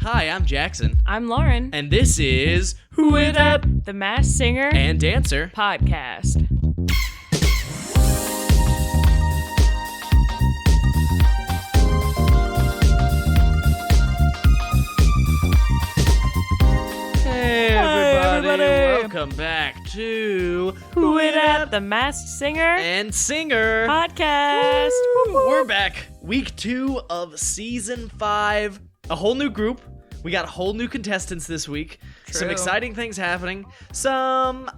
Hi, I'm Jackson. I'm Lauren. And this is Who It Up? The Masked Singer And Dancer Podcast. Hey everybody. Welcome back to Who It Up? The Masked Singer and Singer Podcast. We're back. Week 2 of Season 5. A whole new group. We got whole new contestants this week. True. Some exciting things happening. Some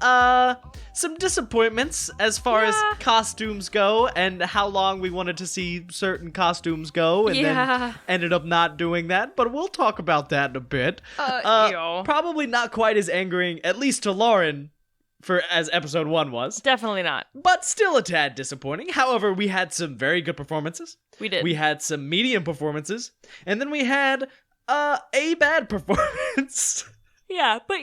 disappointments as far as costumes go and how long we wanted to see certain costumes go and then ended up not doing that. But we'll talk about that in a bit. Probably not quite as angering, at least to Lauren, as episode 1 was. Definitely not. But still a tad disappointing. However, we had some very good performances. We did. We had some medium performances. And then we had a bad performance. Yeah, but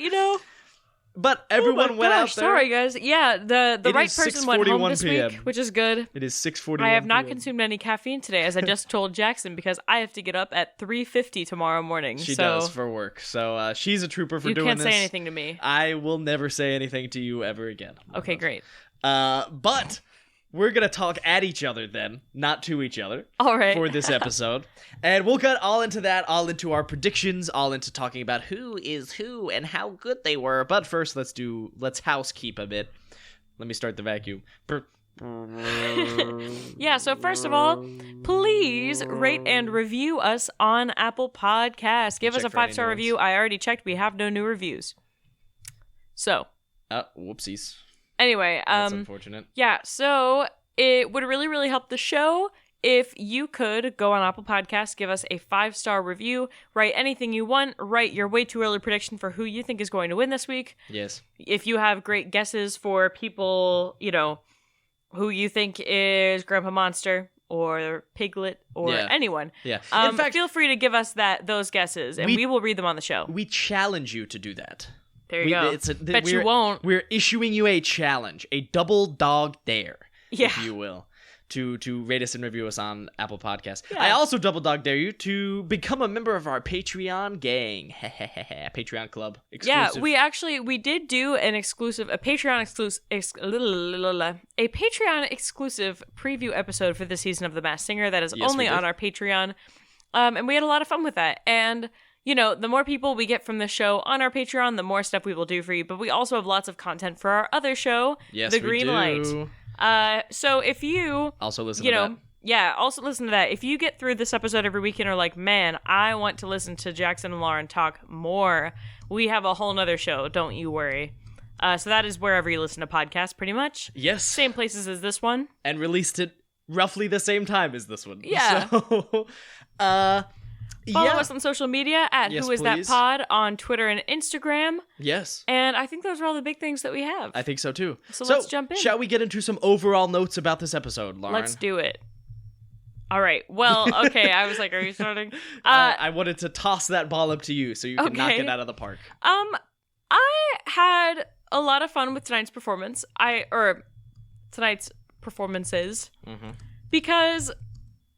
But everyone went out there. Sorry, guys. Yeah, the right person went home this PM. week, which is good. It is 6:41. I have not consumed any caffeine today, as I just told Jackson, because I have to get up at 3:50 tomorrow morning. She does for work, so she's a trooper for doing this. You can't say anything to me. I will never say anything to you ever again. Okay, great. But we're going to talk at each other then, not to each other. All right. For this episode. And we'll get all into that, all into our predictions, all into talking about who is who and how good they were. But first, let's housekeep a bit. Let me start the vacuum. Yeah, so first of all, please rate and review us on Apple Podcasts. Give us a 5-star review. I already checked. We have no new reviews. So. Whoopsies. Anyway, that's unfortunate. Yeah, so it would really, really help the show if you could go on Apple Podcasts, give us a 5-star review, write anything you want, write your way too early prediction for who you think is going to win this week. Yes. If you have great guesses for people, who you think is Grandpa Monster or Piglet or anyone. Yeah. In fact, feel free to give us those guesses, and we will read them on the show. We challenge you to do that. There you go. Bet you won't. We're issuing you a challenge, a double dog dare, if you will, to rate us and review us on Apple Podcasts. Yeah. I also double dog dare you to become a member of our Patreon gang, Patreon club. Exclusive. Yeah, we did do a Patreon exclusive preview episode for this season of The Masked Singer that is only on our Patreon, and we had a lot of fun with that. And the more people we get from the show on our Patreon, the more stuff we will do for you. But we also have lots of content for our other show, The Green Light. So if you also listen to that. Yeah, also listen to that. If you get through this episode every week and are like, man, I want to listen to Jackson and Lauren talk more, we have a whole nother show. Don't you worry. So that is wherever you listen to podcasts, pretty much. Yes. Same places as this one. And released at roughly the same time as this one. Yeah. So, Follow us on social media at Who Is That Pod on Twitter and Instagram. Yes. And I think those are all the big things that we have. I think so too. So let's jump in. Shall we get into some overall notes about this episode, Lauren? Let's do it. All right. Well, okay. I was like, are you starting? I wanted to toss that ball up to you so you can knock it out of the park. I had a lot of fun with tonight's performance. Tonight's performances. Mm-hmm. Because,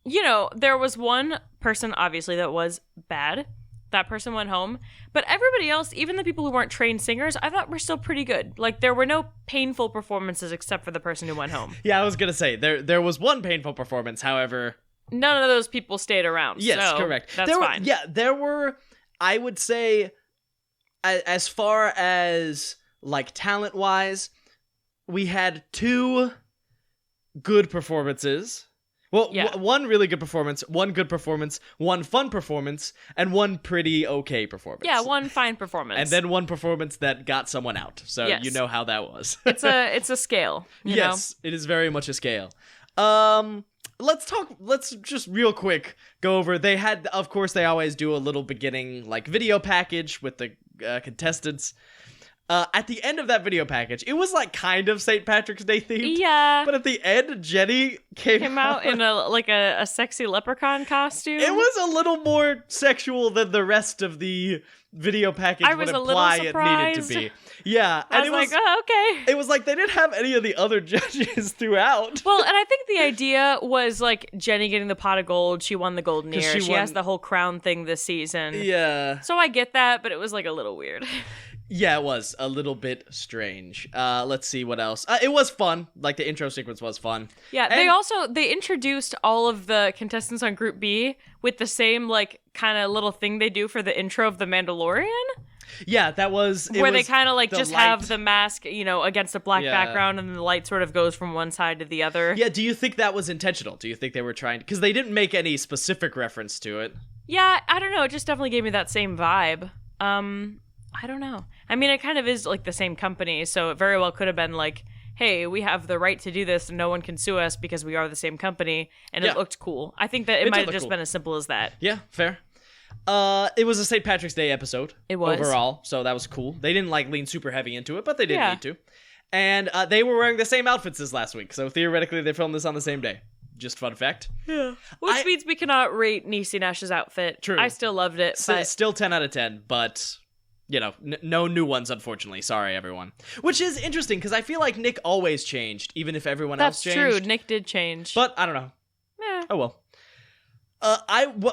there was one person, obviously, that was bad. That person went home. But everybody else, even the people who weren't trained singers, I thought were still pretty good. Like, there were no painful performances except for the person who went home. Yeah, I was going to say, there was one painful performance, however... None of those people stayed around. Yes, so correct. That's fine. Yeah, there were, I would say, as far as, talent-wise, we had 2 good performances... Well, one really good performance, one good performance, one fun performance, and one pretty okay performance. Yeah, one fine performance. And then one performance that got someone out. So you know how that was. It's a scale. Yes, it is very much a scale. Let's just real quick go over. They always do a little beginning, video package with the contestants. At the end of that video package, it was like kind of St. Patrick's Day themed. Yeah. But at the end, Jenny came out in a sexy leprechaun costume. It was a little more sexual than the rest of the video package would imply it needed to be. Yeah. And I was like, oh, okay. It was like they didn't have any of the other judges throughout. Well, and I think the idea was like Jenny getting the pot of gold. She won the golden ear. She has the whole crown thing this season. Yeah. So I get that, but it was like a little weird. Yeah, it was a little bit strange. Let's see what else. It was fun. Like the intro sequence was fun. Yeah, they introduced all of the contestants on Group B with the same like kind of little thing they do for the intro of The Mandalorian. Yeah, that was where they kind of like just have the mask, against a black background, and the light sort of goes from one side to the other. Yeah, do you think that was intentional? Do you think they were trying to, because they didn't make any specific reference to it? Yeah, I don't know. It just definitely gave me that same vibe. I don't know. I mean, it kind of is like the same company, so it very well could have been like, hey, we have the right to do this and no one can sue us because we are the same company, and it looked cool. I think that it might have just been as simple as that. Yeah, fair. It was a St. Patrick's Day episode. It was. Overall, so that was cool. They didn't lean super heavy into it, but they didn't need to. And they were wearing the same outfits as last week, so theoretically they filmed this on the same day. Just fun fact. Yeah. Which means we cannot rate Niecy Nash's outfit. True. I still loved it. But... Still 10 out of 10, but... no new ones, unfortunately. Sorry, everyone. Which is interesting, because I feel like Nick always changed, even if everyone else changed. That's true. Nick did change. But, I don't know. Yeah. Oh, well.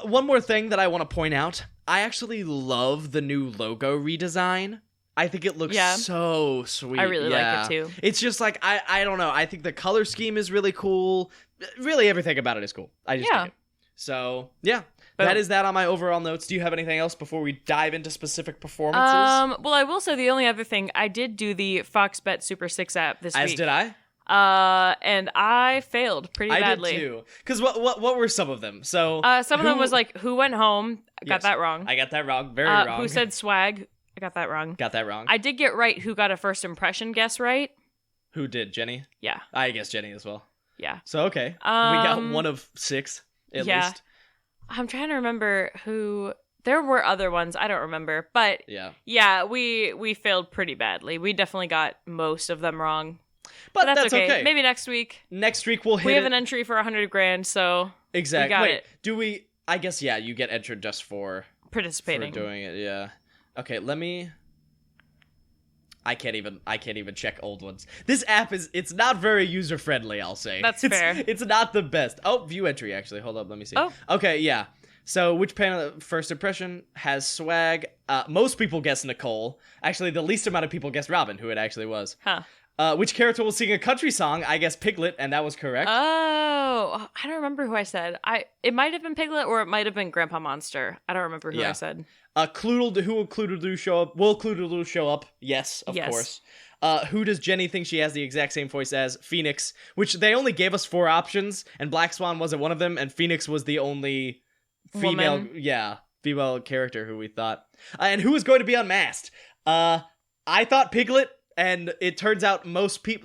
One more thing that I want to point out. I actually love the new logo redesign. I think it looks so sweet. I really like it, too. It's just like, I don't know. I think the color scheme is really cool. Really, everything about it is cool. I just dig it. So, yeah. That is that on my overall notes. Do you have anything else before we dive into specific performances? Well, I will say the only other thing, I did do the Fox Bet Super 6 app this week. As did I. And I failed pretty badly. I did too. Because what were some of them? So some of them was like, who went home? I got that wrong. I got that wrong. Very wrong. Who said swag? I got that wrong. Got that wrong. I did get right who got a first impression guess right. Who did? Jenny? Yeah. I guess Jenny as well. Yeah. So, okay. We got one of 6, at least. I'm trying to remember who... There were other ones. I don't remember. But yeah, we failed pretty badly. We definitely got most of them wrong. But that's okay. Maybe next week. Next week we'll hit We have an entry for $100,000, so exactly. We got Wait, it. do we... I guess, you get entered just for... participating. For doing it, yeah. Okay, let me... I can't even check old ones. This app it's not very user friendly, I'll say. That's fair. It's not the best. Oh, view entry actually. Hold up, let me see. Oh. Okay, yeah. So which panel first impression has swag? Most people guess Nicole. Actually, the least amount of people guessed Robin, who it actually was. Huh. Which character will sing a country song? I guess Piglet, and that was correct. Oh, I don't remember who I said. It might have been Piglet or it might have been Grandpa Monster. I don't remember who I said. Who will Cloodle show up? Will Cloodle show up? Yes, of course. Who does Jenny think she has the exact same voice as? Phoenix, which they only gave us 4 options, and Black Swan wasn't one of them, and Phoenix was the only female, female character who we thought. And who was going to be unmasked? I thought Piglet. And it turns out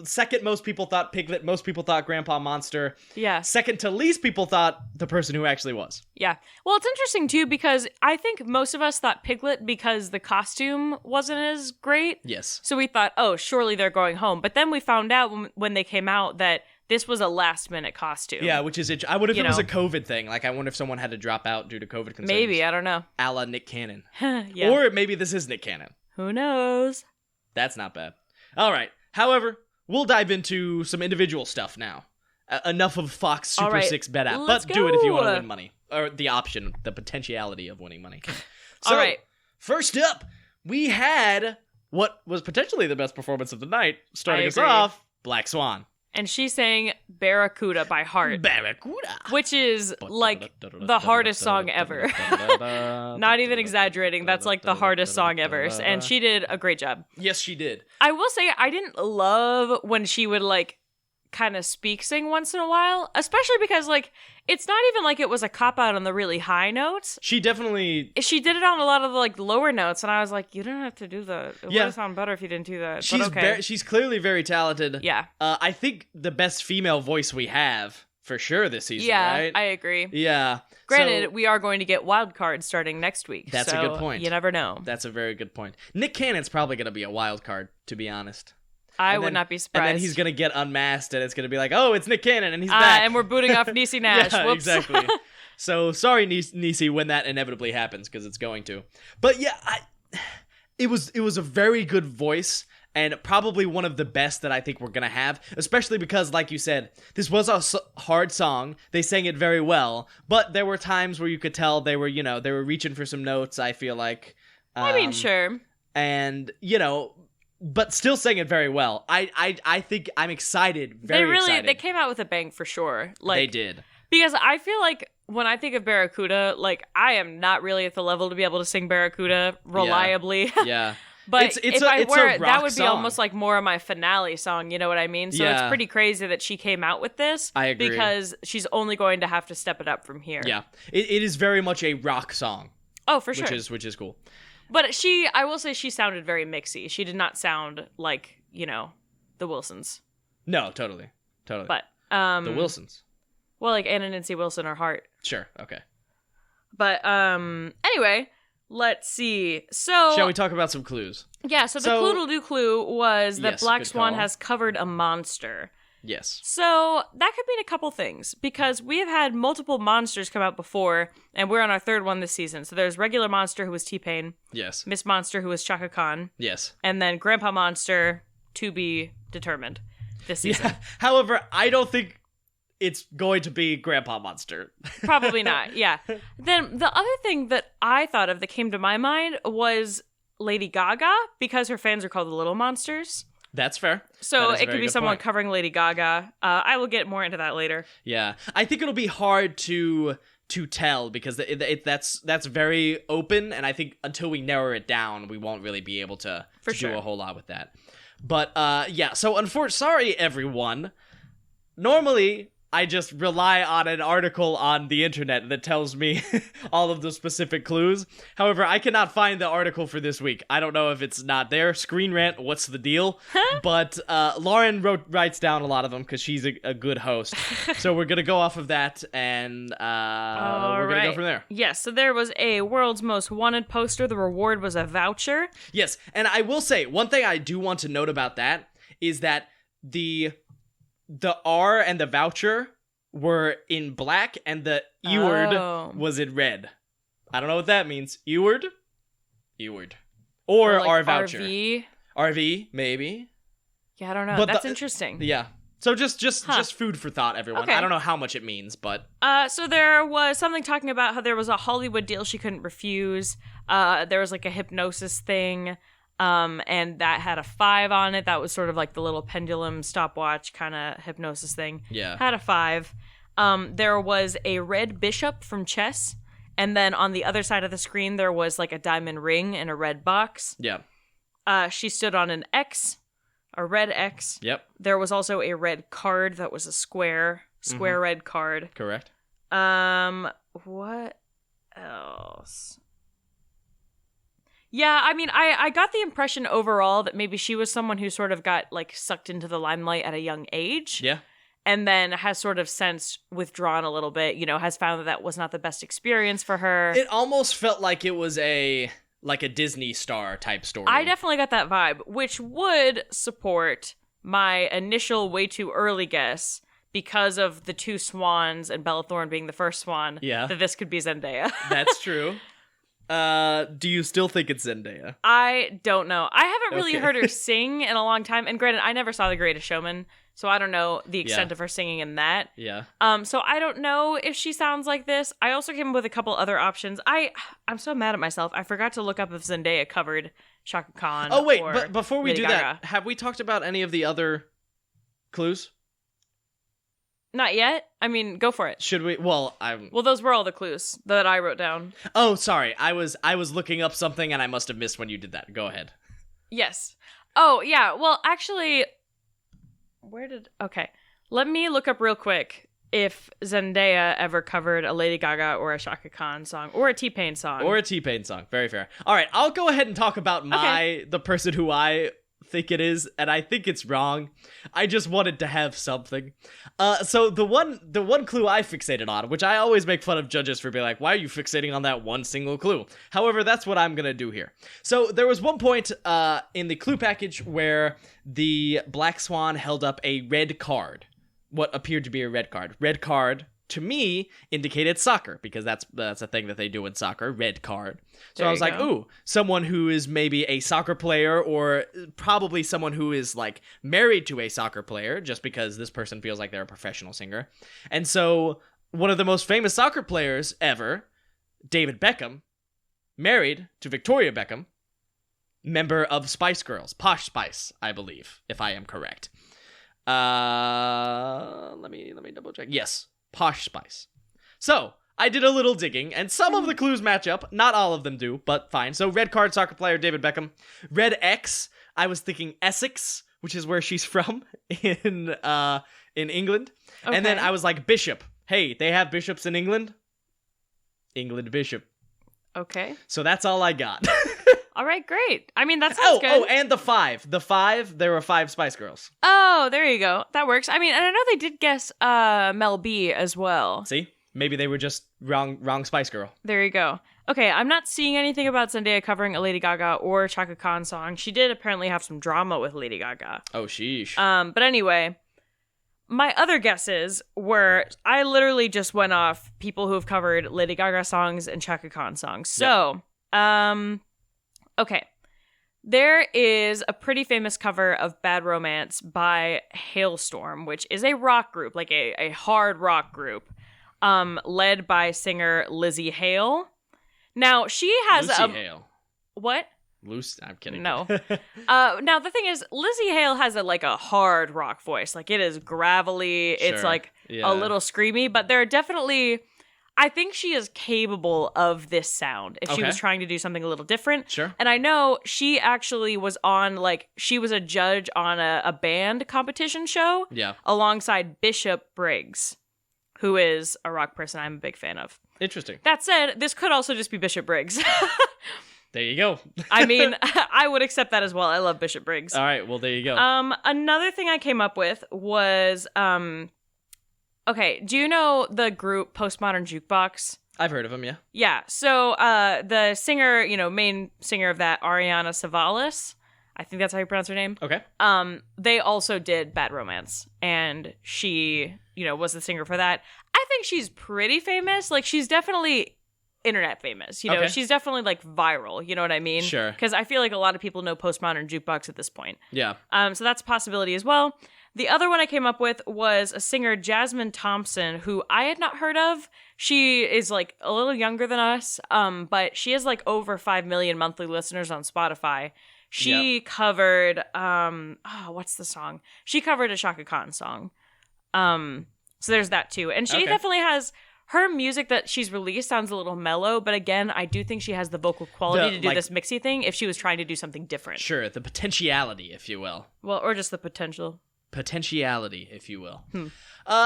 second most people thought Piglet, most people thought Grandpa Monster. Yeah. Second to least people thought the person who actually was. Yeah. Well, it's interesting, too, because I think most of us thought Piglet because the costume wasn't as great. Yes. So we thought, oh, surely they're going home. But then we found out when they came out that this was a last-minute costume. Yeah, which is... I wonder if it was a COVID thing. Like, I wonder if someone had to drop out due to COVID concerns. Maybe, I don't know. A la Nick Cannon. Yeah. Or maybe this is Nick Cannon. Who knows? That's not bad. All right. However, we'll dive into some individual stuff now. Enough of Fox Super 6 bet app. But do it if you want to win money. Or the potentiality of winning money. So, all right. First up, we had what was potentially the best performance of the night. Starting us off, Black Swan. And she sang Barracuda by heart. Barracuda. Which is, like, the hardest song ever. Not even exaggerating. That's, like, the hardest song ever. And she did a great job. Yes, she did. I will say, I didn't love when she would, like, kind of sing once in a while. Especially because, like, it's not even like it was a cop-out on the really high notes. She definitely... She did it on a lot of the, like, lower notes, and I was like, you don't have to do that. It would have sounded better if you didn't do that. She's clearly very talented. Yeah. I think the best female voice we have for sure this season, yeah, right? I agree. Yeah. Granted, we are going to get wild cards starting next week. That's a good point. You never know. That's a very good point. Nick Cannon's probably going to be a wild card, to be honest. I would not be surprised. And then he's going to get unmasked, and it's going to be like, oh, it's Nick Cannon, and he's back. And we're booting off Niecy Nash. Yeah, Whoops. exactly. So sorry, Niecy, when that inevitably happens, because it's going to. But yeah, it was a very good voice, and probably one of the best that I think we're going to have, especially because, like you said, this was a hard song. They sang it very well, but there were times where you could tell they were reaching for some notes, I feel like. I mean, sure. And, but still sang it very well. I think I'm excited, very excited. They came out with a bang for sure. Like, they did. Because I feel like when I think of Barracuda, like, I am not really at the level to be able to sing Barracuda reliably. Yeah. But if I were, that would be song. Almost like more of my finale song, you know what I mean? So it's pretty crazy that she came out with this. I agree. Because she's only going to have to step it up from here. Yeah. It is very much a rock song. Oh, for sure. Which is cool. But I will say she sounded very mixy. She did not sound like, the Wilsons. No, totally. But, the Wilsons. Well, like Anna Nancy Wilson or Hart. Sure, okay. But, anyway, let's see. So... Shall we talk about some clues? Yeah, so the clue was that Black Swan has covered a monster. Yes. So that could mean a couple things, because we have had multiple monsters come out before, and we're on our third one this season. So there's Regular Monster, who was T-Pain. Yes. Miss Monster, who was Chaka Khan. Yes. And then Grandpa Monster, to be determined this season. Yeah. However, I don't think it's going to be Grandpa Monster. Probably not, yeah. Then the other thing that I thought of that came to my mind was Lady Gaga, because her fans are called the Little Monsters. That's fair. So it could be someone covering Lady Gaga. I will get more into that later. Yeah. I think it'll be hard to tell, because that's very open, and I think until we narrow it down, we won't really be able to do a whole lot with that. But yeah, so sorry everyone. Normally I just rely on an article on the internet that tells me all of the specific clues. However, I cannot find the article for this week. I don't know if it's not there. Screen Rant, what's the deal? But Lauren writes down a lot of them because she's a good host. So we're going to go off of that, and we're going to go from there. Yes, so there was a World's Most Wanted poster. The reward was a voucher. Yes, and I will say, one thing I do want to note about that is that the R and the voucher were in black, and the Eward was in red. I don't know what that means. Eward? Or like our voucher. RV, maybe. Yeah, I don't know. But that's interesting. Yeah. So just food for thought, everyone. Okay. I don't know how much it means, but... So there was something talking about how there was a Hollywood deal she couldn't refuse. There was like a hypnosis thing. And that had a 5 on it. That was sort of like the little pendulum stopwatch kind of hypnosis thing. Yeah. Had a 5. There was a red bishop from chess. And then on the other side of the screen, there was like a diamond ring in a red box. Yeah. She stood on an X, a red X. Yep. There was also a red card that was a square red card. Correct. What else? Yeah, I mean, I got the impression overall that maybe she was someone who sort of got, like, sucked into the limelight at a young age. Yeah. And then has sort of since withdrawn a little bit, has found that was not the best experience for her. It almost felt like it was a Disney star type story. I definitely got that vibe, which would support my initial way too early guess, because of the 2 swans and Bella Thorne being the first swan, that this could be Zendaya. That's true. Do you still think it's Zendaya? I don't know. I haven't really heard her sing in a long time. And granted, I never saw The Greatest Showman, so I don't know the extent of her singing in that. Yeah. So I don't know if she sounds like this. I also came up with a couple other options. I'm so mad at myself. I forgot to look up if Zendaya covered Chaka Khan. Oh, wait, but before we Lady do Gaga. that, have we talked about any of the other clues? Not yet. I mean, go for it. Should we? Well, those were all the clues that I wrote down. Oh, sorry. I was looking up something, and I must have missed when you did that. Go ahead. Yes. Oh, yeah. Well, actually, okay. Let me look up real quick if Zendaya ever covered a Lady Gaga or a Chaka Khan song or a T-Pain song. Very fair. All right, I'll go ahead and talk about the person who I think it is, and I think it's wrong. I just wanted to have something. So the one clue I fixated on, which I always make fun of judges for being like, why are you fixating on that one single clue? However, that's what I'm gonna do here. So there was one point in the clue package where the Black Swan held up a red card. What appeared to be a red card. Red card, to me, indicated soccer, because that's a thing that they do in soccer, red card. So I was like, ooh, someone who is maybe a soccer player, or probably someone who is, like, married to a soccer player, just because this person feels like they're a professional singer. And so one of the most famous soccer players ever, David Beckham, married to Victoria Beckham, member of Spice Girls, Posh Spice, I believe, if I am correct. Let me double check. Yes, Posh Spice. So I did a little digging, and some of the clues match up. Not all of them do, but fine. So red card, soccer player, David Beckham. Red X, I was thinking Essex, which is where she's from in England. Okay. And then I was like, bishop. Hey, they have bishops in England. England bishop. Okay. So that's all I got. All right, great. I mean, that sounds good. Oh, and the 5. The 5, there were 5 Spice Girls. Oh, there you go. That works. I mean, and I know they did guess Mel B as well. See? Maybe they were just wrong Spice Girl. There you go. Okay, I'm not seeing anything about Zendaya covering a Lady Gaga or Chaka Khan song. She did apparently have some drama with Lady Gaga. Oh, sheesh. But anyway, my other guesses were, I literally just went off people who have covered Lady Gaga songs and Chaka Khan songs. So, okay. There is a pretty famous cover of Bad Romance by Hailstorm, which is a rock group, like a hard rock group, led by singer Lizzie Hale. Now, she has Lucy Hale. What? Loose? I'm kidding. No. Now, the thing is, Lizzie Hale has a hard rock voice. Like, it is gravelly. Sure. It's, a little screamy, but there are definitely... I think she is capable of this sound if she was trying to do something a little different. Sure. And I know she actually was on, she was a judge on a band competition show. Yeah. Alongside Bishop Briggs, who is a rock person I'm a big fan of. Interesting. That said, this could also just be Bishop Briggs. There you go. I mean, I would accept that as well. I love Bishop Briggs. All right, well, there you go. Another thing I came up with was... Okay, do you know the group Postmodern Jukebox? I've heard of them, yeah. Yeah, so the singer, main singer of that, Ariana Savalas, I think that's how you pronounce her name. Okay. They also did Bad Romance, and she, was the singer for that. I think she's pretty famous. Like, she's definitely internet famous. She's definitely, viral, you know what I mean? Sure. Because I feel like a lot of people know Postmodern Jukebox at this point. Yeah. So that's a possibility as well. The other one I came up with was a singer, Jasmine Thompson, who I had not heard of. She is, a little younger than us, but she has, over 5 million monthly listeners on Spotify. She covered, what's the song? She covered a Chaka Khan song. So there's that, too. And she definitely has... Her music that she's released sounds a little mellow, but again, I do think she has the vocal quality to do this mixy thing if she was trying to do something different. Sure, the potentiality, if you will. Well, or just the potential. Potentiality, if you will.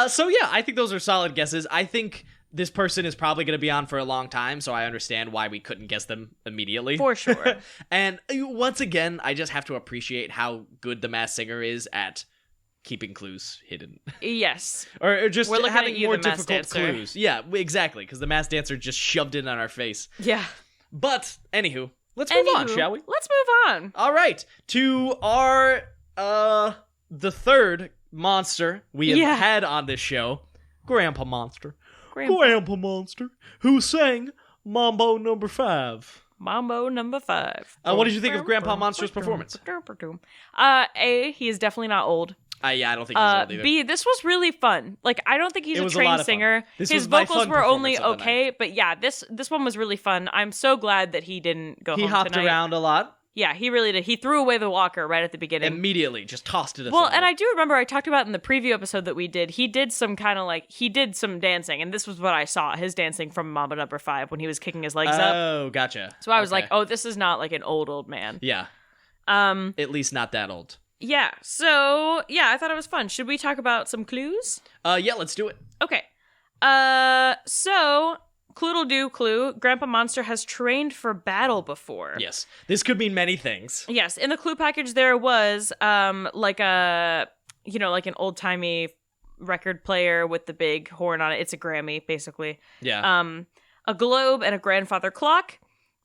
So yeah, I think those are solid guesses. I think this person is probably going to be on for a long time, so I understand why we couldn't guess them immediately. For sure. And once again, I just have to appreciate how good the Masked Singer is at keeping clues hidden. Yes. or just having more difficult Dancer. clues. Yeah, exactly, because the Masked Dancer just shoved it on our face. Yeah. But, anywho, let's move on, shall we? Let's move on. All right, to our, the third monster we have had on this show, Grandpa Monster. Grandpa Monster, who sang Mambo Number 5. Mambo Number 5. What did you think of Grandpa Monster's performance? A, he is definitely not old. Yeah, I don't think he's old either. B, this was really fun. I don't think he's a trained singer. His vocals were only okay, but yeah, this one was really fun. I'm so glad that he didn't go home tonight. He hopped around a lot. Yeah, he really did. He threw away the walker right at the beginning. Immediately, just tossed it aside. Well, and I do remember I talked about in the preview episode that we did, he did some kind of he did some dancing, and this was what I saw, his dancing from Mambo Number 5 when he was kicking his legs up. Oh, gotcha. So I was like, oh, this is not an old man. Yeah. At least not that old. Yeah, so, yeah, I thought it was fun. Should we talk about some clues? Yeah, let's do it. Okay. So, Clue clue. Grandpa Monster has trained for battle before. Yes. This could mean many things. Yes. In the clue package, there was like an old-timey record player with the big horn on it. It's a Grammy, basically. Yeah. A globe and a grandfather clock.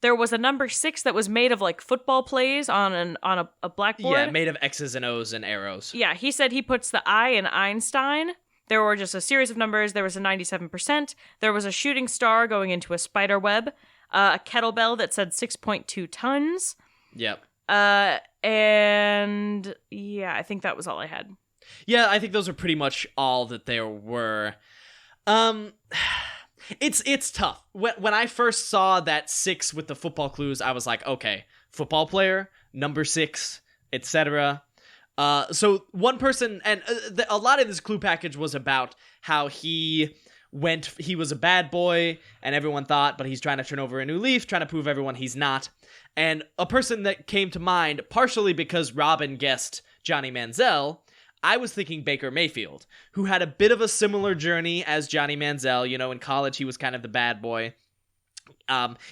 There was a number 6 that was made of like football plays on a blackboard. Yeah, made of X's and O's and arrows. Yeah, he said he puts the I in Einstein. There were just a series of numbers. There was a 97%. There was a shooting star going into a spider web. A kettlebell that said 6.2 tons. Yep. And yeah, I think that was all I had. Yeah, I think those are pretty much all that there were. It's tough. When I first saw that 6 with the football clues, I was like, okay, football player, number 6, etc. So one person, and a lot of this clue package was about how he was a bad boy, and everyone thought, but he's trying to turn over a new leaf, trying to prove everyone he's not. And a person that came to mind, partially because Robin guessed Johnny Manziel, I was thinking Baker Mayfield, who had a bit of a similar journey as Johnny Manziel. You know, in college, he was kind of the bad boy.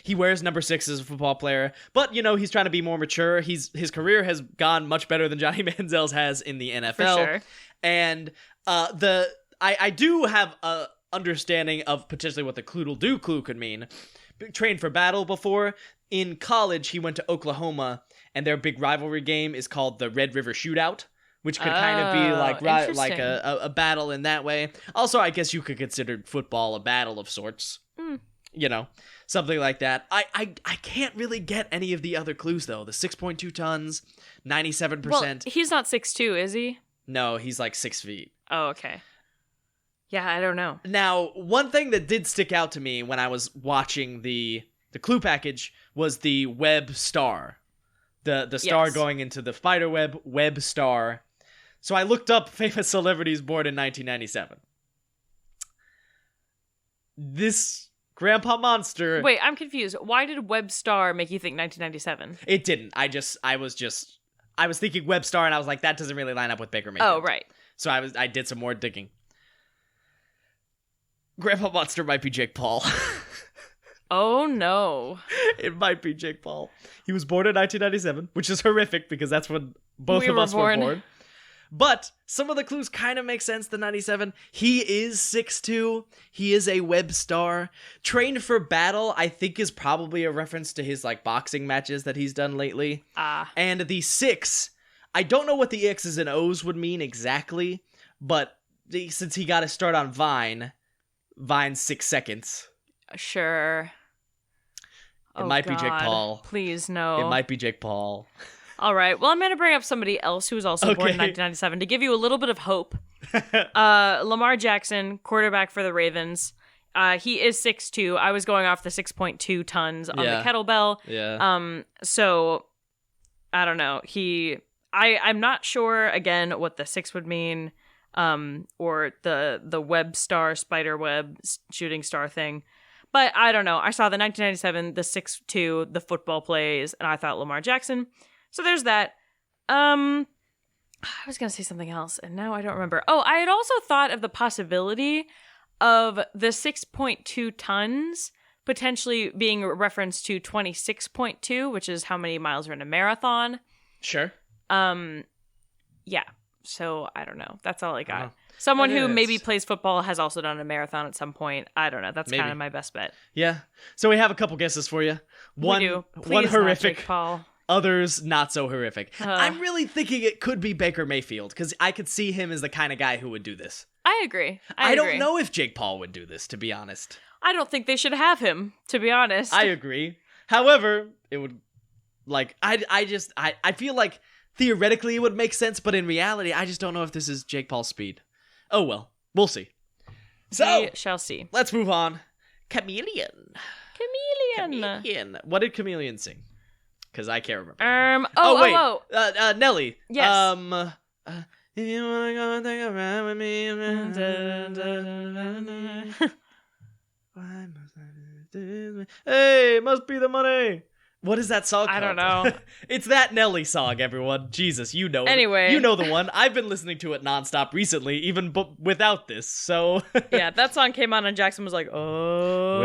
He wears number 6 as a football player, but, you know, he's trying to be more mature. His career has gone much better than Johnny Manziel's has in the NFL. For sure. And I do have a understanding of potentially what the clue could mean. Trained for battle before. In college, he went to Oklahoma, and their big rivalry game is called the Red River Shootout, which could kind of be like a battle in that way. Also, I guess you could consider football a battle of sorts. You know, something like that. I can't really get any of the other clues, though. The 6.2 tons, 97%. Well, he's not 6'2", is he? No, he's like 6 feet. Oh, okay. Yeah, I don't know. Now, one thing that did stick out to me when I was watching the clue package was the web star. The star going into the spider web star. So I looked up famous celebrities born in 1997. This Grandpa Monster... Wait, I'm confused. Why did Web Star make you think 1997? It didn't. I was thinking Web Star, and I was like, that doesn't really line up with Baker Mayfield. Oh, right. So I did some more digging. Grandpa Monster might be Jake Paul. Oh, no. It might be Jake Paul. He was born in 1997, which is horrific because that's when both of us were born. But some of the clues kind of make sense. The 97. He is 6'2". He is a web star. Trained for battle, I think, is probably a reference to his like boxing matches that he's done lately. And the 6, I don't know what the X's and O's would mean exactly, but since he got to start on Vine's 6 seconds. Sure. It might be Jake Paul. Please, no. It might be Jake Paul. All right. Well, I'm going to bring up somebody else who was also born in 1997 to give you a little bit of hope. Lamar Jackson, quarterback for the Ravens. He is 6'2". I was going off the 6.2 tons on the kettlebell. Yeah. So I don't know. I'm not sure again what the 6 would mean. Or the web star, spider web, shooting star thing. But I don't know. I saw the 1997, the 6'2", the football plays, and I thought Lamar Jackson. So there's that. I was going to say something else, and now I don't remember. Oh, I had also thought of the possibility of the 6.2 tons potentially being a reference to 26.2, which is how many miles are in a marathon. Sure. Yeah. So I don't know. That's all I got. Someone who maybe plays football has also done a marathon at some point. I don't know. That's kind of my best bet. Yeah. So we have a couple guesses for you. One horrific. Jake Paul. Others not so horrific. I'm really thinking it could be Baker Mayfield because I could see him as the kind of guy who would do this. I agree. I don't know if Jake Paul would do this, to be honest. I don't think they should have him, to be honest. I agree. However, it would, like, I feel like theoretically it would make sense, but in reality, I just don't know if this is Jake Paul's speed. Oh well, we'll see. So, we shall see. Let's move on. Chameleon. What did Chameleon sing? Because I can't remember. Wait. Nelly. Yes. If you wanna go and take a ride with me, why must I do this? Hey, must be the money. What is that song called? I don't know. It's that Nelly song, everyone. Jesus, you know. Anyway. You know the one. I've been listening to it nonstop recently, even without this, so... Yeah, that song came on and Jackson was like, oh...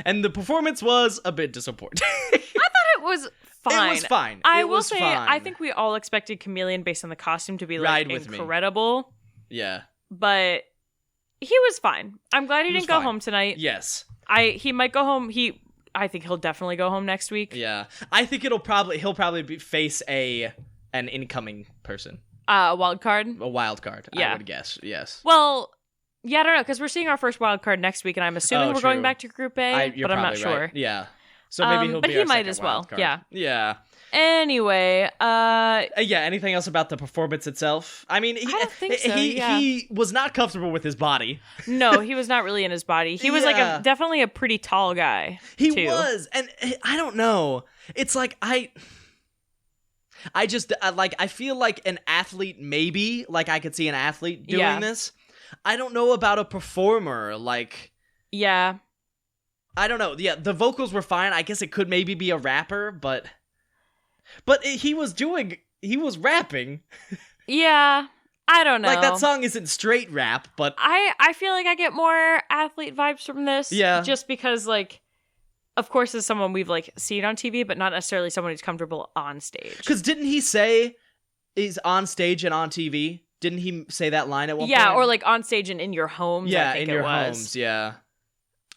And the performance was a bit disappointing. I thought it was fine. It was fine. I will say, I think we all expected Chameleon, based on the costume, to be, like, incredible. Yeah. But he was fine. I'm glad he didn't go home tonight. Yes. He might go home. I think he'll definitely go home next week. Yeah, I think he'll probably face an incoming person. A wild card. A wild card. Yeah. I would guess. Yes. Well, yeah, I don't know, because we're seeing our first wild card next week, and I'm assuming we're going back to Group A, but I'm not sure. Right. Yeah. So maybe he'll be. But he might as well. Card. Yeah. Yeah. Anyway, yeah. Anything else about the performance itself? I mean, I don't think so. He was not comfortable with his body. No, he was not really in his body. He was like definitely a pretty tall guy. He was, and I don't know. It's like I feel like an athlete. Maybe like I could see an athlete doing this. I don't know about a performer. Like, yeah, I don't know. Yeah, the vocals were fine. I guess it could maybe be a rapper, but he was rapping. Yeah, I don't know. Like, that song isn't straight rap, but I feel like I get more athlete vibes from this. Yeah. Just because, like, of course, as someone we've, like, seen on TV, but not necessarily someone who's comfortable on stage. Because didn't he say he's on stage and on TV? Didn't he say that line at one point? Yeah, or, like, on stage and in your homes, yeah, I think in your was. homes, yeah.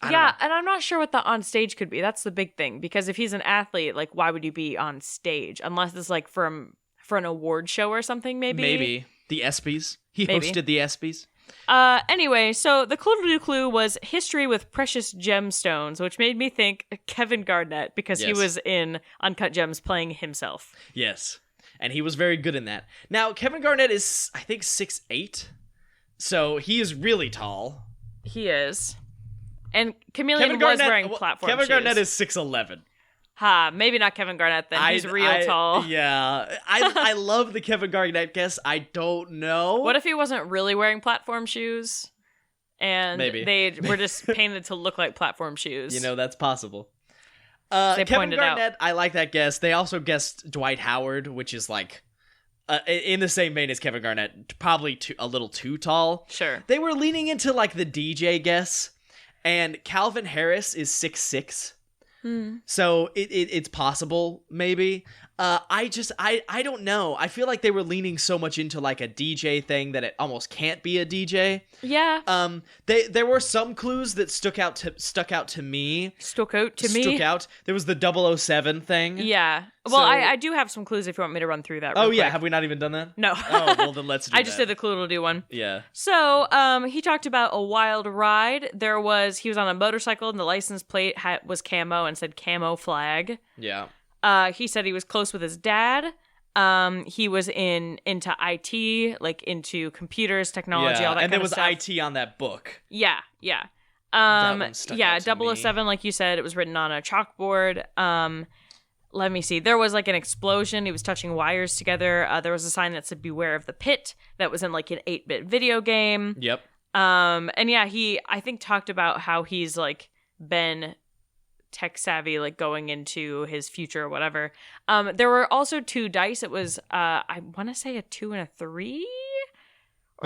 Yeah, and I'm not sure what the on stage could be. That's the big thing. Because if he's an athlete, like, why would you be on stage? Unless it's, like, for an award show or something, maybe? Maybe. The ESPYs. He hosted the ESPYs. Anyway, so the clue was history with precious gemstones, which made me think Kevin Garnett, because he was in Uncut Gems playing himself. Yes. And he was very good in that. Now, Kevin Garnett is, I think, 6'8". So he is really tall. He is. And Chameleon was wearing platform shoes. Kevin Garnett is 6'11". Maybe not Kevin Garnett then. He's real tall. Yeah. I love the Kevin Garnett guess. I don't know. What if he wasn't really wearing platform shoes? And they were just painted to look like platform shoes. You know, that's possible. Kevin Garnett, I like that guess. They also guessed Dwight Howard, which is like in the same vein as Kevin Garnett, probably a little too tall. Sure. They were leaning into like the DJ guess, and Calvin Harris is 6'6". So it's possible, maybe. I don't know. I feel like they were leaning so much into like a DJ thing that it almost can't be a DJ. Yeah. There were some clues that stuck out to me. Stuck out. There was the 007 thing. Yeah. Well, I do have some clues if you want me to run through that real quick. Have we not even done that? No. Oh, well then let's do that. I just did the clue to do one. Yeah. So, he talked about a wild ride. He was on a motorcycle and the license plate was camo and said camo flag. Yeah. He said he was close with his dad. He was into IT, like into computers, technology, all that kind of stuff. And there was IT on that book. Yeah. That one stuck out to 007, like you said, it was written on a chalkboard. Let me see. There was like an explosion. He was touching wires together. There was a sign that said "Beware of the Pit." That was in like an 8-bit video game. Yep. And yeah, he I think talked about how he's like been tech savvy, like going into his future or whatever. There were also 2 dice. It was I want to say a 2 and a 3.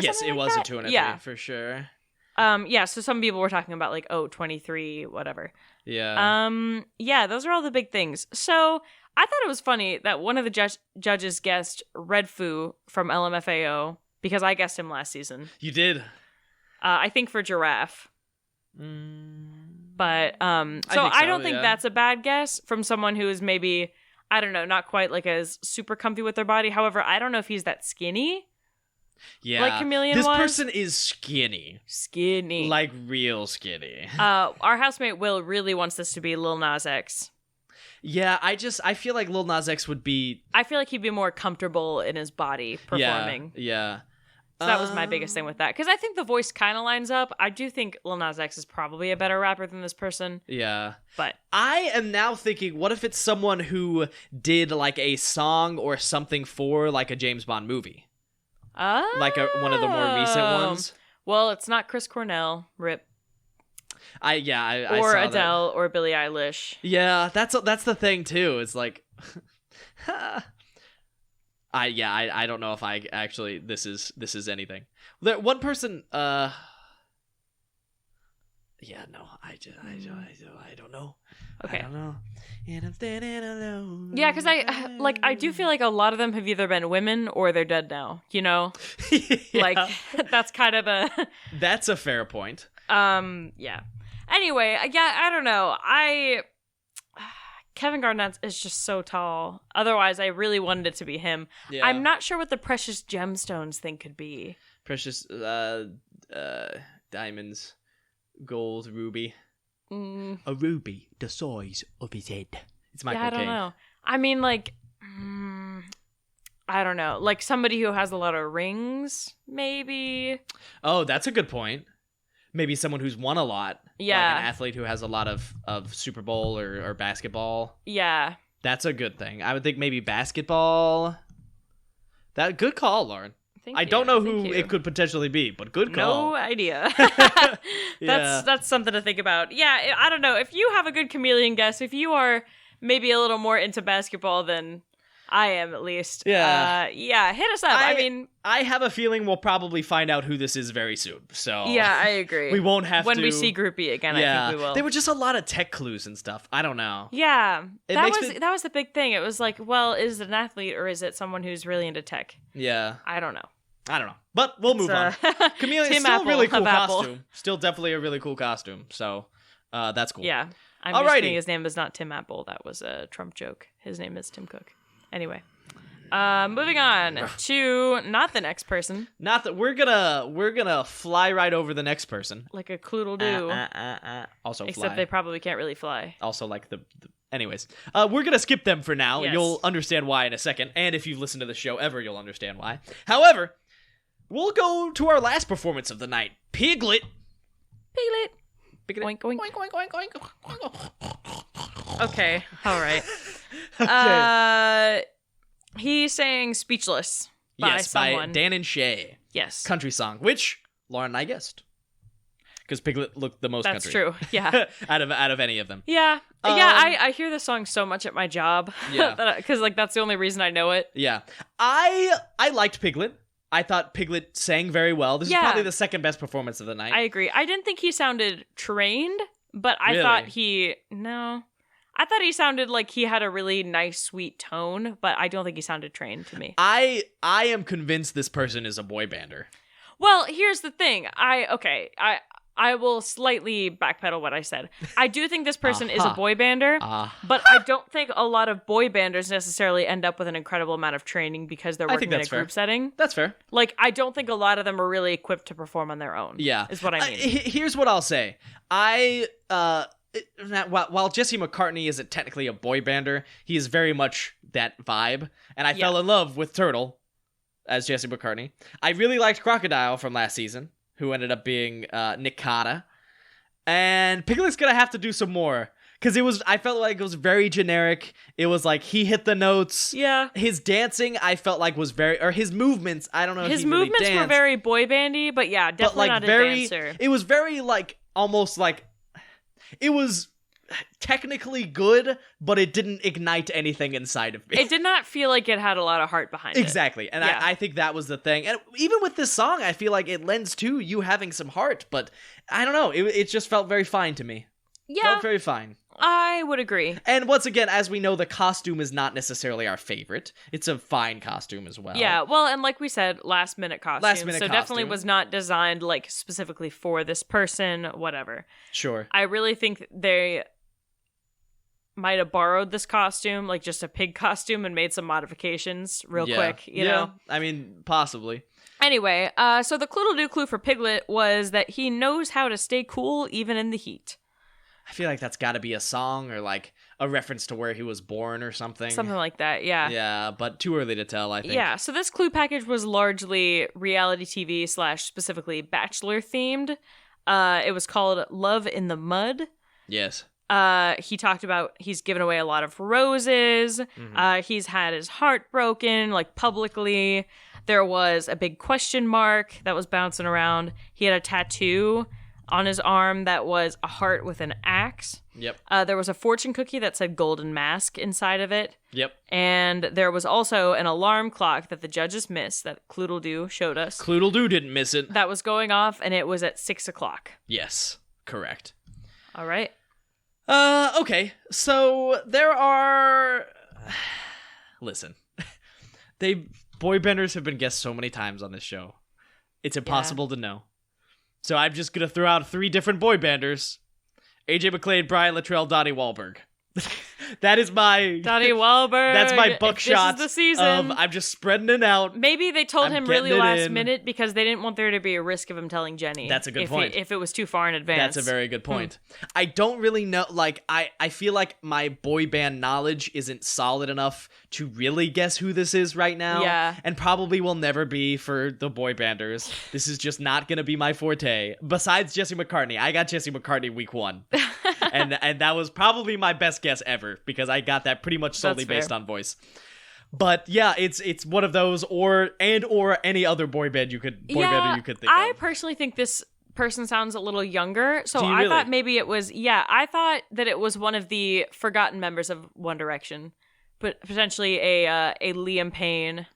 Yes, it was a 2 and a 3 for sure. Yeah, so some people were talking about like 23, whatever. Yeah. Yeah, those are all the big things. So I thought it was funny that one of the judges guessed Red Foo from LMFAO because I guessed him last season. You did. I think for Giraffe. But I don't think that's a bad guess from someone who is maybe, I don't know, not quite like as super comfy with their body. However, I don't know if he's that skinny. Yeah. Like Chameleon This was. person is skinny. Skinny. Like real skinny. Our housemate Will really wants this to be Lil Nas X. Yeah, I feel like Lil Nas X would be... I feel like he'd be more comfortable in his body performing. Yeah. So that was my biggest thing with that. Because I think the voice kind of lines up. I do think Lil Nas X is probably a better rapper than this person. Yeah. But I am now thinking, what if it's someone who did like a song or something for like a James Bond movie? Like one of the more recent ones? Well, it's not Chris Cornell. Rip. I or saw Adele that. or Billie Eilish. Yeah, that's the thing too. It's like, I don't know if I actually this is anything. There, one person, yeah, no, I don't know. Okay. I don't know. And I'm standing alone. Yeah, because I do feel like a lot of them have either been women or they're dead now. You know, like that's kind of the. That's a fair point. Yeah. Anyway, yeah, I don't know. Kevin Garnett is just so tall. Otherwise, I really wanted it to be him. Yeah. I'm not sure what the precious gemstones thing could be. Precious diamonds, gold, ruby. A ruby the size of his head. It's Michael I don't know. I mean, like, I don't know. Like somebody who has a lot of rings, maybe. Oh, that's a good point. Maybe someone who's won a lot. Yeah. Like an athlete who has a lot of Super Bowl or basketball. Yeah. That's a good thing. I would think maybe basketball. That good call, Lauren. I don't know who it could potentially be, but good call. No idea. Yeah. That's something to think about. Yeah, I don't know. If you have a good chameleon guess, if you are maybe a little more into basketball than I am, at least. Yeah. Hit us up. I mean, I have a feeling we'll probably find out who this is very soon. So yeah, I agree. We won't have when to. we see Groupie again. Yeah. I think we will. There were just a lot of tech clues and stuff. I don't know. Yeah, That was the big thing. It was like, well, is it an athlete or is it someone who's really into tech? Yeah. I don't know. But we'll move on. Chameleon is still a really cool costume. Still definitely a really cool costume. So that's cool. Yeah. I'm just kidding. His name is not Tim Apple. That was a Trump joke. His name is Tim Cook. Anyway. Moving on to not the next person. Not that we're gonna fly right over the next person. Like a cloodle-doo. Also Except fly. they probably can't really fly. Also like the anyways. We're gonna skip them for now. Yes. You'll understand why in a second. And if you've listened to the show ever, you'll understand why. However, we'll go to our last performance of the night. Piglet. Oink, oink. Oink, oink, oink, oink. Okay. All right. Okay. He sang Speechless by someone. By Dan and Shay. Yes. Country song, which Lauren and I guessed. Because Piglet looked the most That's country. true. Yeah. out of any of them. Yeah. I hear this song so much at my job. Yeah. Because like that's the only reason I know it. Yeah. I liked Piglet. I thought Piglet sang very well. This is probably the second best performance of the night. I agree. I didn't think he sounded trained, but I thought I thought he sounded like he had a really nice, sweet tone, but I don't think he sounded trained to me. I am convinced this person is a boy bander. Well, here's the thing. I will slightly backpedal what I said. I do think this person is a boy bander, but I don't think a lot of boy banders necessarily end up with an incredible amount of training because they're working in a group setting. That's fair. Like, I don't think a lot of them are really equipped to perform on their own. Yeah. Is what I mean. Here's what I'll say. While Jesse McCartney isn't technically a boy bander, he is very much that vibe. And I fell in love with Turtle as Jesse McCartney. I really liked Crocodile from last season, who ended up being Nick Carter. And Piglet's gonna have to do some more. Because I felt like it was very generic. It was like he hit the notes. Yeah. His dancing, I felt like was his movements, I don't know if his he really movements danced, were very boy bandy, but yeah, definitely not a dancer. It was very like, almost like, it was technically good, but it didn't ignite anything inside of me. It did not feel like it had a lot of heart behind it. Exactly. And I think that was the thing. And even with this song, I feel like it lends to you having some heart, but I don't know. It just felt very fine to me. Yeah. Felt very fine. I would agree. And once again, as we know, the costume is not necessarily our favorite. It's a fine costume as well. Yeah, well, and like we said, last minute costume. Definitely was not designed like specifically for this person, whatever. Sure. I really think they might have borrowed this costume, like just a pig costume, and made some modifications real quick, you know? I mean, possibly. Anyway, so the Cloodle-Doo clue for Piglet was that he knows how to stay cool even in the heat. I feel like that's got to be a song or like a reference to where he was born or something. Something like that, yeah. Yeah, but too early to tell, I think. Yeah, so this clue package was largely reality TV / specifically Bachelor themed. It was called Love in the Mud. Yes. He talked about he's given away a lot of roses. Mm-hmm. He's had his heart broken, like publicly. There was a big question mark that was bouncing around. He had a tattoo On his arm, that was a heart with an axe. Yep. There was a fortune cookie that said golden mask inside of it. Yep. And there was also an alarm clock that the judges missed that Cloodle-Doo showed us. Cloodle-Doo didn't miss it. That was going off, and it was at 6 o'clock. Yes, correct. All right. Okay, so there are... Listen, boy banders have been guests so many times on this show. It's impossible to know. So I'm just going to throw out 3 different boy banders. AJ McClain, Brian Luttrell, Donnie Wahlberg. That is my... Donnie Wahlberg. That's my buckshot. This is the season. I'm just spreading it out. Maybe they told him really getting it last in. minute because they didn't want there to be a risk of him telling Jenny. That's a good point. If it was too far in advance. That's a very good point. I don't really know, like, I feel like my boy band knowledge isn't solid enough to really guess who this is right now. Yeah. And probably will never be for the boy banders. This is just not going to be my forte. Besides Jesse McCartney. I got Jesse McCartney week 1. and that was probably my best guess ever because I got that pretty much solely based on voice. But yeah, it's one of those or any other boy band you could think of. I personally think this person sounds a little younger, so I thought maybe it was I thought that it was one of the forgotten members of One Direction, but potentially a Liam Payne,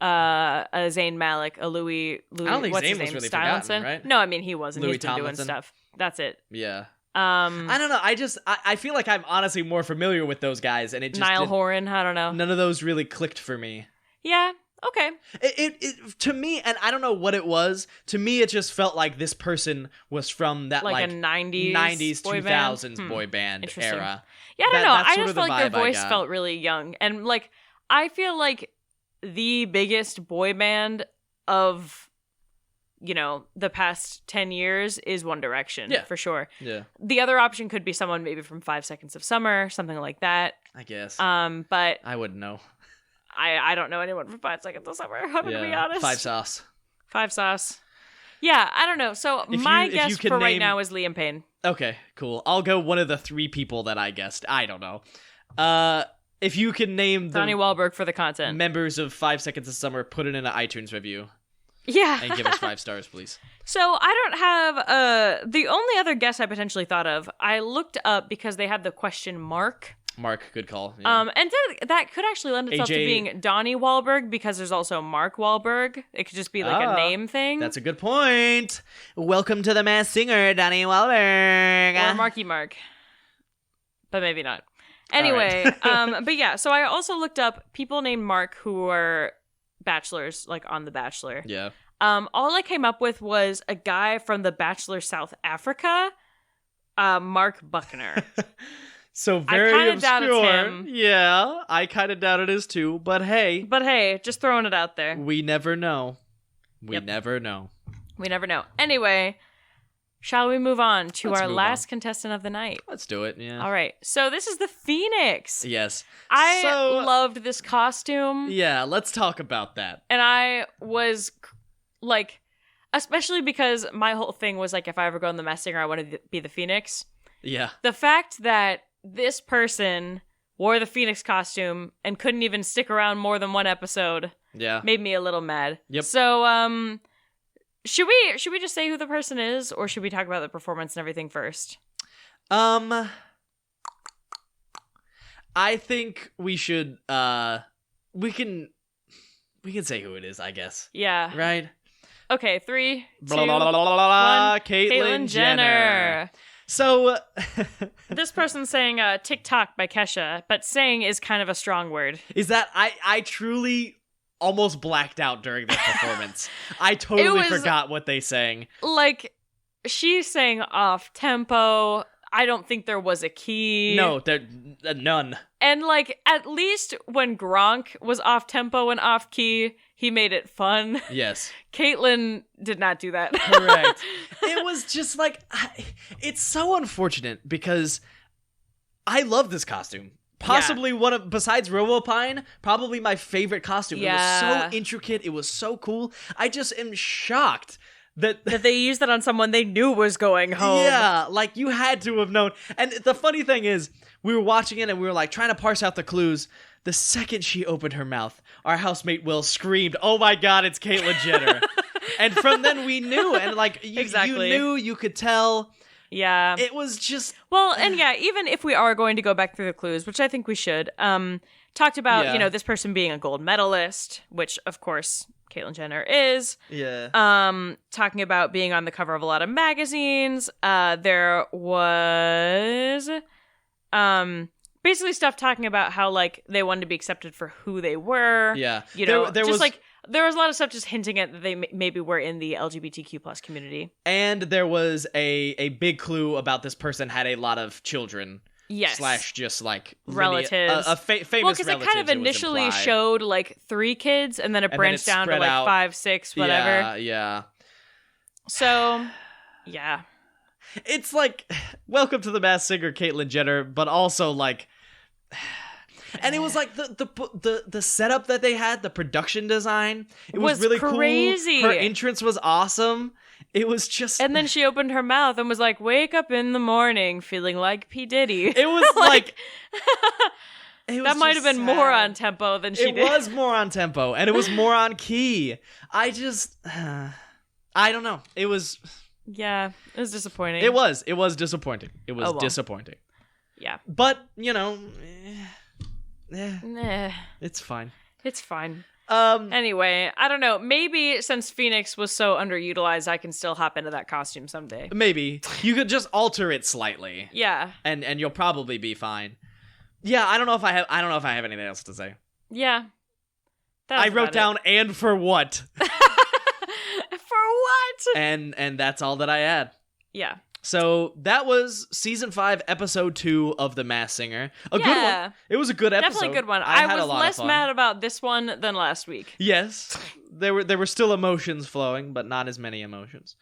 a Zayn Malik, a Louis. I don't think what's Zayn his was name? really Stylinson? forgotten, right? No, I mean he wasn't. Louis He's been Tomlinson. doing stuff. That's it. Yeah. I don't know. I feel like I'm honestly more familiar with those guys, and it just Niall Horan. I don't know. None of those really clicked for me. Yeah. Okay. It to me, and I don't know what it was. To me, it just felt like this person was from that like a 90s 2000s boy band era. Yeah, I don't know. I just felt like their voice felt really young, and like I feel like the biggest boy band of the past 10 years is One Direction, for sure. Yeah. The other option could be someone maybe from 5 Seconds of Summer, something like that. I guess. But I wouldn't know. I don't know anyone from 5 Seconds of Summer, I'm gonna be honest. 5 Sauce. 5 Sauce. Yeah, I don't know. So my guess for right now is Liam Payne. Okay, cool. I'll go one of the 3 people that I guessed. I don't know. If you can name the Donnie Wahlberg for the content. members of 5 Seconds of Summer, put it in an iTunes review. Yeah. And give us 5 stars, please. So I don't have the only other guess I potentially thought of. I looked up because they had the question mark. Mark, good call. Yeah. And that could actually lend itself to being Donnie Wahlberg because there's also Mark Wahlberg. It could just be like a name thing. That's a good point. Welcome to the Masked Singer, Donnie Wahlberg. Or Marky Mark. But maybe not. Anyway, right. But yeah, so I also looked up people named Mark who are bachelors, like on The Bachelor. Yeah. All I came up with was a guy from The Bachelor South Africa, Mark Buckner. So very I obscure. doubt it's him. Yeah, I kind of doubt it is too. But hey, just throwing it out there. We never know. We never know. Anyway, shall we move on to our last contestant of the night? Let's do it. Yeah. All right. So this is the Phoenix. Yes. I loved this costume. Yeah. Let's talk about that. And I was like, especially because my whole thing was like, if I ever go on The Masked Singer, I want to be the Phoenix. Yeah. The fact that this person wore the Phoenix costume and couldn't even stick around more than one episode made me a little mad. Yep. So, should we just say who the person is, or should we talk about the performance and everything first? I think we should, we can say who it is, I guess. Yeah. Right? Okay, 3, 2, blah, blah, blah, blah, blah, 1. Caitlyn Jenner. So this person's saying TikTok by Kesha, but saying is kind of a strong word. Is that I truly almost blacked out during this performance. I totally forgot what they sang. Like, she's saying off tempo. I don't think there was a key. No, there none. And like, at least when Gronk was off tempo and off key, he made it fun. Yes. Caitlyn did not do that. Correct. It was just like, it's so unfortunate because I love this costume. Possibly one of, besides RoboPine, probably my favorite costume. Yeah. It was so intricate. It was so cool. I just am shocked that they used it on someone they knew was going home. Yeah, like you had to have known. And the funny thing is, we were watching it and we were like trying to parse out the clues. The second she opened her mouth, our housemate Will screamed, "Oh my God, it's Caitlyn Jenner." And from then we knew, and like Exactly. you knew, you could tell. Yeah. It was just Well, and yeah, even if we are going to go back through the clues, which I think we should, talked about, Yeah. this person being a gold medalist, which of course Caitlyn Jenner is. Yeah. Talking about being on the cover of a lot of magazines. There was basically stuff talking about how like they wanted to be accepted for who they were. Yeah. There there was like there was a lot of stuff just hinting at that they maybe were in the LGBTQ plus community. And there was a big clue about this person had a lot of children. Yes. / just like relatives. famous well, because it kind of initially showed like 3 kids, and then it branched down to like out. 5, 6, whatever. Yeah. So, yeah. It's like, welcome to the Masked Singer, Caitlyn Jenner, but also like, and it was like the setup that they had, the production design, it was really crazy. Cool. Her entrance was awesome. It was just, and then she opened her mouth and was like, "Wake up in the morning feeling like P Diddy." It was like it was that might have been sad. more on tempo than she did. It was more on tempo, and it was more on key. I just, I don't know. It was. Yeah, it was disappointing. It was disappointing. It was disappointing. Yeah. But, Nah. it's fine. It's fine. Anyway, I don't know. Maybe since Phoenix was so underutilized, I can still hop into that costume someday. Maybe. You could just alter it slightly. Yeah. And you'll probably be fine. Yeah, I don't know if I have anything else to say. Yeah. I wrote down and for what? For what? And that's all that I had. Yeah. So that was season 5, episode 2 of The Masked Singer. A good one. It was a good episode. Definitely a good one. I was less mad about this one than last week. Yes. There were still emotions flowing, but not as many emotions.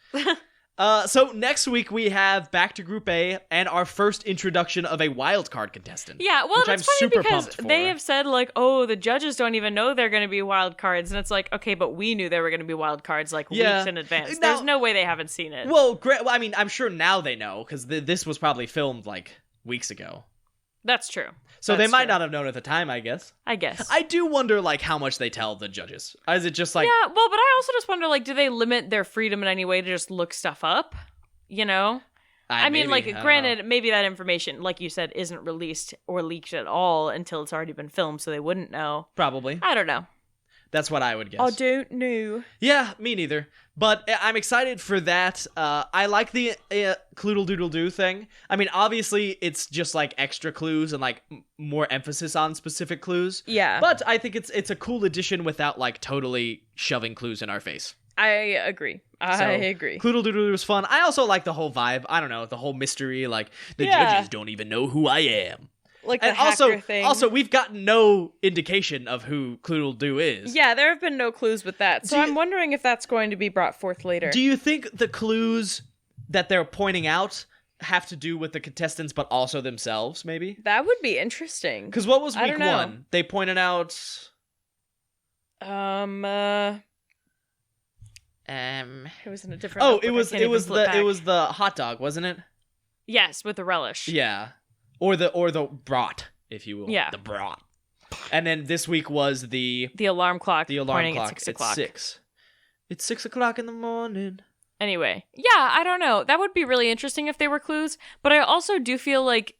So next week we have back to Group A and our first introduction of a wildcard contestant. Yeah, well, which that's I'm funny super because pumped for. they have said like, oh, the judges don't even know they're going to be wild cards, and it's like, okay, but we knew they were going to be wild cards like weeks in advance. Now, There's no way they haven't seen it. Well, I mean, I'm sure now they know because this was probably filmed like weeks ago. That's true. So they might not have known at the time, I guess. I do wonder, like, how much they tell the judges. Is it just like... Yeah, well, but I also just wonder, like, do they limit their freedom in any way to just look stuff up? You know? I mean, granted, maybe that information, like you said, isn't released or leaked at all until it's already been filmed, so they wouldn't know. Probably. I don't know. That's what I would guess. I don't know. Yeah, me neither. But I'm excited for that. I like the Cloodle-Doodle-Doo thing. I mean, obviously, it's just, like, extra clues and, like, more emphasis on specific clues. Yeah. But I think it's a cool addition without, like, totally shoving clues in our face. I agree. I agree. Cloodle-Doodle-Doo was fun. I also like the whole vibe. I don't know, the whole mystery, like, the judges don't even know who I am. Like the and hacker thing. Also, we've gotten no indication of who Cloodle-Doo is. Yeah, there have been no clues with that. So I'm wondering if that's going to be brought forth later. Do you think the clues that they're pointing out have to do with the contestants, but also themselves, maybe? That would be interesting. Because what was week 1? They pointed out... It was in a different... Oh, it was the hot dog, wasn't it? Yes, with the relish. Yeah. Or the brat, if you will. Yeah. The brat. And then this week was the alarm clock. The alarm pointing clock. At 6 o'clock. It's 6. It's 6 o'clock in the morning. Anyway, yeah, I don't know. That would be really interesting if they were clues, but I also do feel like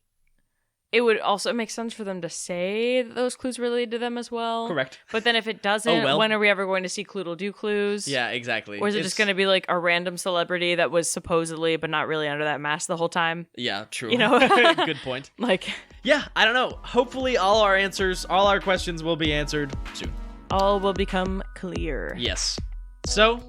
it would also make sense for them to say that those clues related to them as well. Correct. But then if it doesn't, when are we ever going to see Cloodle-Doo clues? Yeah, exactly. Or is it just going to be like a random celebrity that was supposedly but not really under that mask the whole time? Yeah, true. You know? Good point. Like, yeah, I don't know. Hopefully all our questions will be answered soon. All will become clear. Yes. So,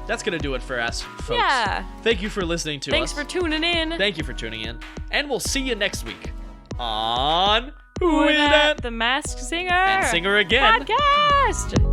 that's going to do it for us, folks. Yeah. Thank you for listening to us. Thanks for tuning in. Thank you for tuning in. And we'll see you next week on Who Is That? The Masked Singer And Singer Again podcast.